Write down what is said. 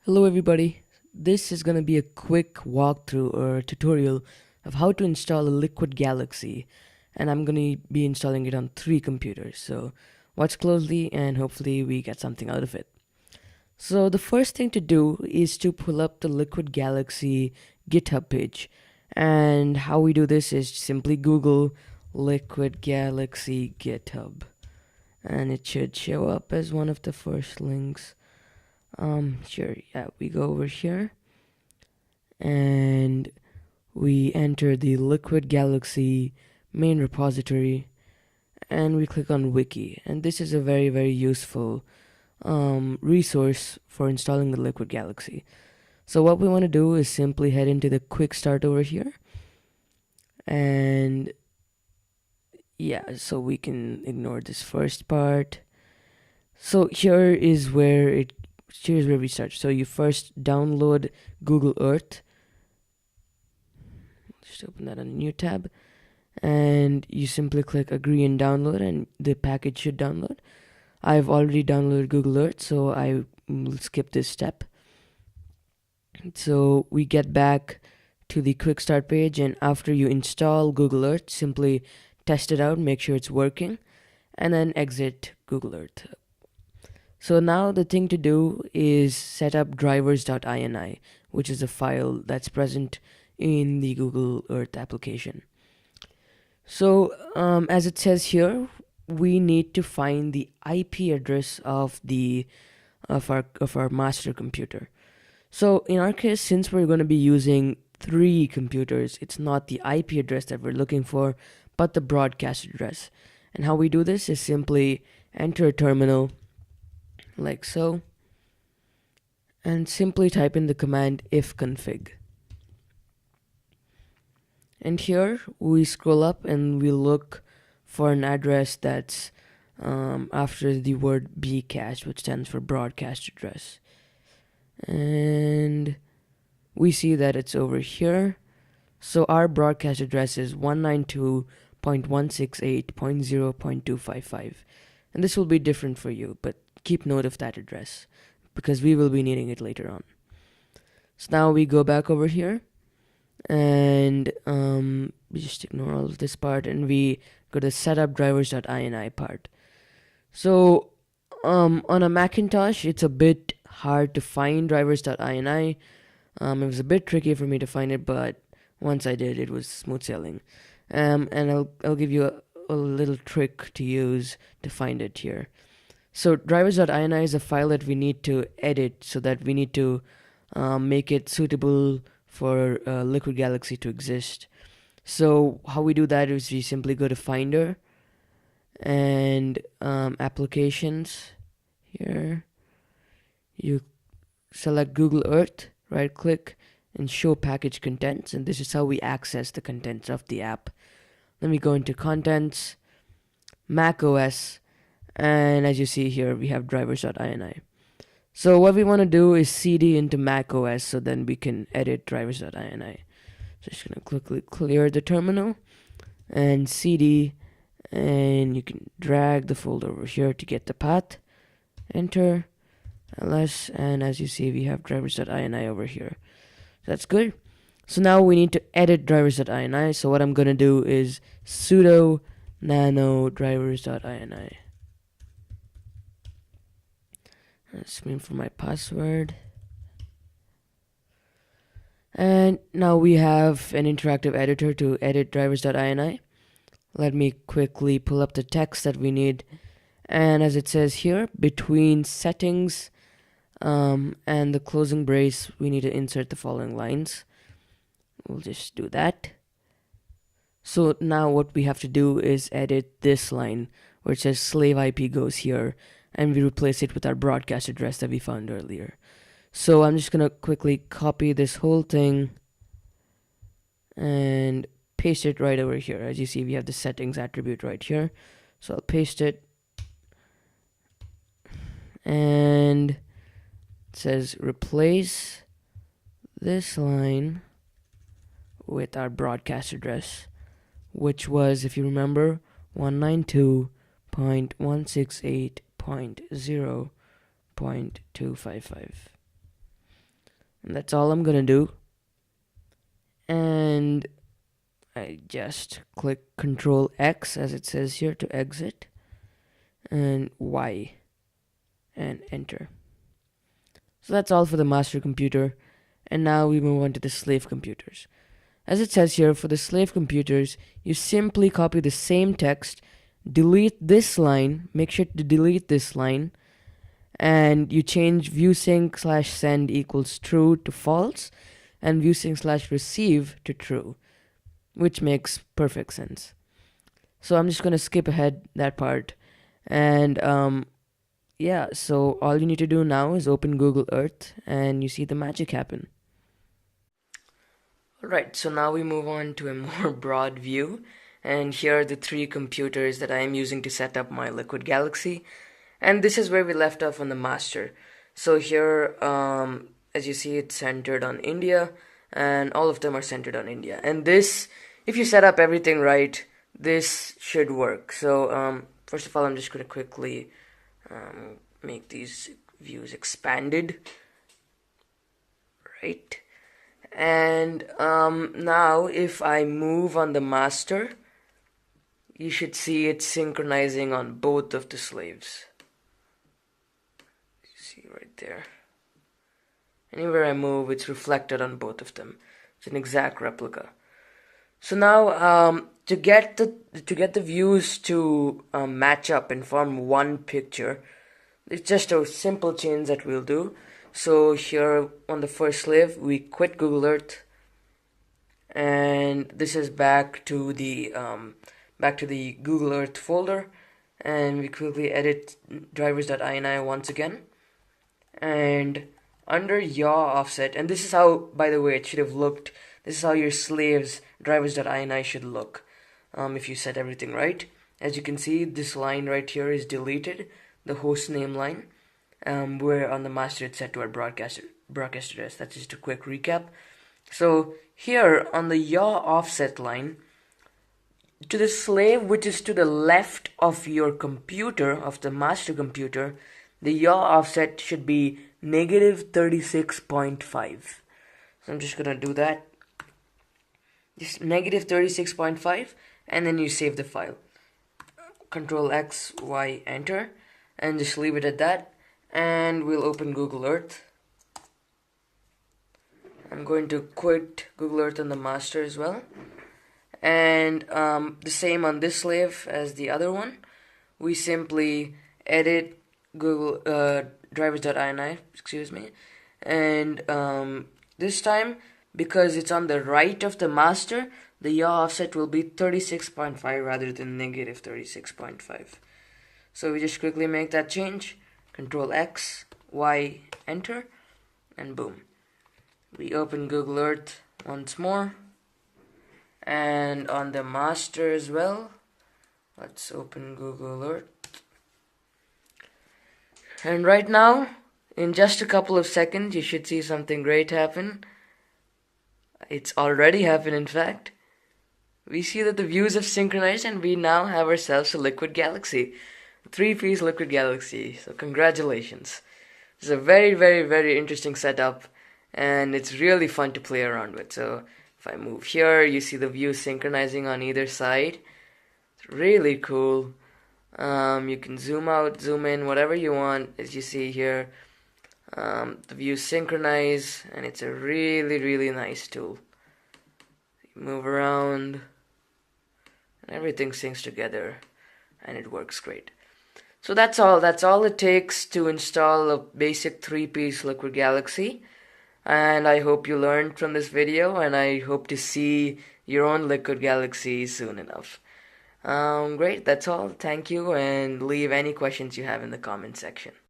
Hello everybody, this is going to be a quick walkthrough or tutorial of how to install a Liquid Galaxy, and I'm going to be installing it on 3 computers, so watch closely and hopefully we get something out of it. So the first thing to do is to pull up the Liquid Galaxy GitHub page, and how we do this is simply Google Liquid Galaxy GitHub, and it should show up as one of the first links. Sure, yeah, we go over here and we enter the Liquid Galaxy main repository and we click on wiki, and this is a very useful resource for installing the Liquid Galaxy. So what we want to do is simply head into the quick start over here, and yeah, so we can ignore this first part. So here's where we start. So you first download Google Earth. Just open that on a new tab, and you simply click agree and download, and the package should download. I've already downloaded Google Earth, so I will skip this step. So we get back to the quick start page, and after you install Google Earth, simply test it out, make sure it's working, and then exit Google Earth. So now the thing to do is set up drivers.ini, which is a file that's present in the Google Earth application. So as it says here, we need to find the IP address of our master computer. So in our case, since we're going to be using 3 computers, it's not the IP address that we're looking for, but the broadcast address. And how we do this is simply enter a terminal like so, and simply type in the command ifconfig. And here we scroll up and we look for an address that's after the word bcache, which stands for broadcast address. And we see that it's over here. So our broadcast address is 192.168.0.255. And this will be different for you, but keep note of that address because we will be needing it later on. So now we go back over here, and we just ignore all of this part and we go to setup drivers.ini part. So on a Macintosh, it's a bit hard to find drivers.ini. It was a bit tricky for me to find it, but once I did, it was smooth sailing. And I'll give you a little trick to use to find it here. So drivers.ini is a file that we need to edit, so that we need to make it suitable for Liquid Galaxy to exist. So how we do that is we simply go to Finder and Applications. Here you select Google Earth, right click and show package contents, and this is how we access the contents of the app. Then we go into Contents, MacOS, and as you see here we have drivers.ini. So what we want to do is cd into macOS, so then we can edit drivers.ini. So just gonna quickly clear the terminal and cd, and you can drag the folder over here to get the path. Enter ls, and as you see we have drivers.ini over here. That's good. So now we need to edit drivers.ini. So what I'm gonna do is sudo nano drivers.ini. Let's mean for my password. And now we have an interactive editor to edit drivers.ini. Let me quickly pull up the text that we need. And as it says here, between settings and the closing brace, we need to insert the following lines. We'll just do that. So now what we have to do is edit this line where it says slave IP goes here, and we replace it with our broadcast address that we found earlier. So I'm just gonna quickly copy this whole thing and paste it right over here. As you see, we have the settings attribute right here. So I'll paste it, and it says replace this line with our broadcast address, which was, if you remember, 192.168.0.255. And that's all I'm gonna do. And I just click Control X as it says here to exit, and Y and enter. So that's all for the master computer. And now we move on to the slave computers. As it says here, for the slave computers, you simply copy the same text, delete this line, make sure to delete this line, and you change viewsync/send equals true to false, and viewsync/receive to true, which makes perfect sense. So I'm just gonna skip ahead that part, and yeah, so all you need to do now is open Google Earth, and you see the magic happen. Alright, so now we move on to a more broad view, and here are the three computers that I am using to set up my Liquid Galaxy, and this is where we left off on the master. So here, as you see, it's centered on India, and all of them are centered on India. And this, if you set up everything right, this should work. So first of all, I'm just going to quickly make these views expanded, right? And now if I move on the master, you should see it synchronizing on both of the slaves. You see right there. Anywhere I move, it's reflected on both of them. It's an exact replica. So now to get the views to match up and form one picture, it's just a simple change that we'll do. So here on the first slave, we quit Google Earth, and this is back to the Google Earth folder, and we quickly edit drivers.ini once again, and under yaw offset, and this is how, by the way, it should have looked. This is how your slaves drivers.ini should look if you set everything right. As you can see, this line right here is deleted, the host name line, where on the master it's set to our broadcast address. That's just a quick recap. So here on the yaw offset line, to the slave which is to the left of your computer, of the master computer, the yaw offset should be negative 36.5. So I'm just gonna do that. Just negative 36.5, and then you save the file. Control X, Y, enter, and just leave it at that. And we'll open Google Earth. I'm going to quit Google Earth on the master as well. And the same on this slave as the other one. We simply edit Google drivers.ini, excuse me, and this time, because it's on the right of the master, the yaw offset will be 36.5 rather than negative 36.5. So we just quickly make that change. Control X, Y, enter, and boom. We open Google Earth once more, and on the master as well, let's open Google Earth. And right now, in just a couple of seconds, you should see something great happen. It's already happened, in fact. We see that the views have synchronized, and we now have ourselves a Liquid Galaxy. A 3-piece Liquid Galaxy. So congratulations. It's a very, very, very interesting setup, and it's really fun to play around with. So if I move here, you see the views synchronizing on either side. It's really cool. You can zoom out, zoom in, whatever you want, as you see here. The views synchronize, and it's a really, really nice tool. You move around, and everything syncs together, and it works great. So that's all. That's all it takes to install a basic 3-piece Liquid Galaxy. And I hope you learned from this video, and I hope to see your own Liquid Galaxy soon enough. Great, that's all. Thank you, and leave any questions you have in the comment section.